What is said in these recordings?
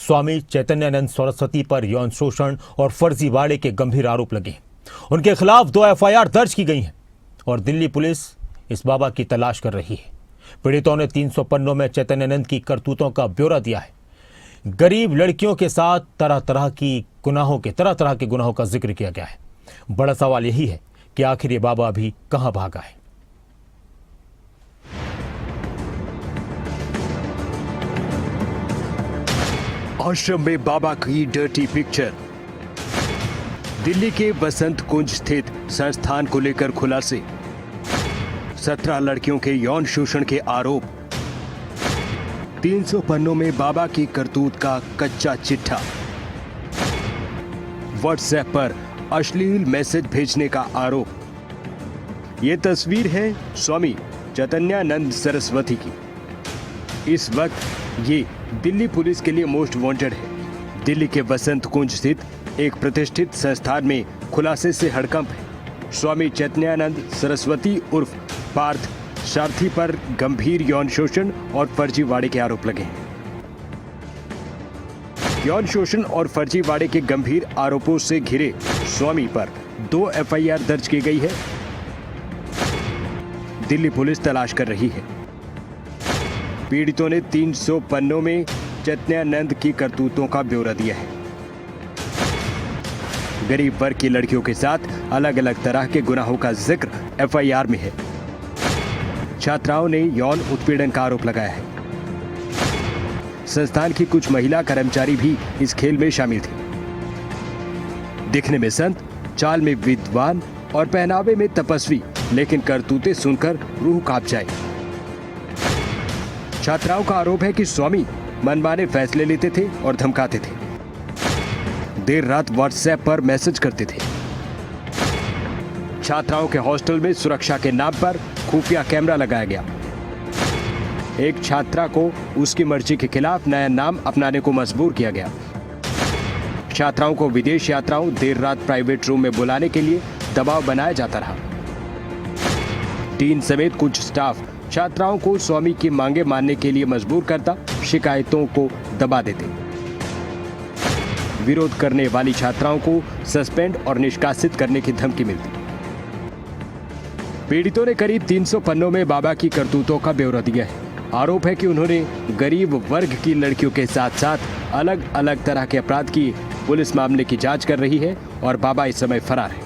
स्वामी चैतन्यानंद सरस्वती पर यौन शोषण और फर्जीवाड़े के गंभीर आरोप लगे हैं। उनके खिलाफ 2 एफआईआर दर्ज की गई हैं और दिल्ली पुलिस इस बाबा की तलाश कर रही है। पीड़ितों ने 300 पन्नों में चैतन्यानंद की करतूतों का ब्यौरा दिया है। गरीब लड़कियों के साथ तरह तरह के गुनाहों का जिक्र किया गया है। बड़ा सवाल यही है कि आखिर ये बाबा अभी कहां भागा है। आश्रम में बाबा की डर्टी पिक्चर। दिल्ली के बसंत कुंज स्थित संस्थान को लेकर खुलासे। 17 लड़कियों के यौन शोषण के आरोप। 300 पन्नों में बाबा की करतूत का कच्चा चिट्ठा। व्हाट्सएप पर अश्लील मैसेज भेजने का आरोप। यह तस्वीर है स्वामी चैतन्यानंद सरस्वती की। इस वक्त ये दिल्ली पुलिस के लिए मोस्ट वांटेड है। दिल्ली के बसंत कुंज स्थित एक प्रतिष्ठित संस्थान में खुलासे से हड़कंप है। स्वामी चैतन्यानंद सरस्वती उर्फ पार्थ सारथी पर गंभीर यौन शोषण और फर्जीवाड़े के आरोप लगे हैं। यौन शोषण और फर्जीवाड़े के गंभीर आरोपों से घिरे स्वामी पर 2 एफआईआर दर्ज की गई है। दिल्ली पुलिस तलाश कर रही है। पीड़ितों ने 300 पन्नों में चैतन्यानंद की करतूतों का ब्यौरा दिया है। गरीब वर्ग की लड़कियों के साथ अलग अलग तरह के गुनाहों का जिक्र एफआईआर में है। छात्राओं ने यौन उत्पीड़न का आरोप लगाया है। संस्थान की कुछ महिला कर्मचारी भी इस खेल में शामिल थे। दिखने में संत, चाल में विद्वान और पहनावे में तपस्वी, लेकिन करतूतें सुनकर रूह कांप जाए। छात्राओं का आरोप है कि स्वामी मनमाने फैसले लेते थे और धमकाते थे। देर रात व्हाट्सएप पर मैसेज करते थे। छात्राओं के हॉस्टल में सुरक्षा के नाम पर खुफिया कैमरा लगाया गया। एक छात्रा को उसकी मर्जी के खिलाफ नया नाम अपनाने को मजबूर किया गया। छात्राओं को विदेश यात्राओं, देर रात प्राइवेट रूम में बुलाने के लिए दबाव बनाया जाता रहा। डीन समेत कुछ स्टाफ छात्राओं को स्वामी की मांगे मानने के लिए मजबूर करता, शिकायतों को दबा देते। विरोध करने वाली छात्राओं को सस्पेंड और निष्कासित करने की धमकी मिलती। पीड़ितों ने करीब 300 पन्नों में बाबा की करतूतों का ब्यौरा दिया है। आरोप है कि उन्होंने गरीब वर्ग की लड़कियों के साथ साथ अलग अलग तरह के अपराध किए। पुलिस मामले की जांच कर रही है और बाबा इस समय फरार है।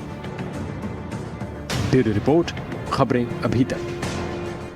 ब्यूरो रिपोर्ट, खबरें अभी तक।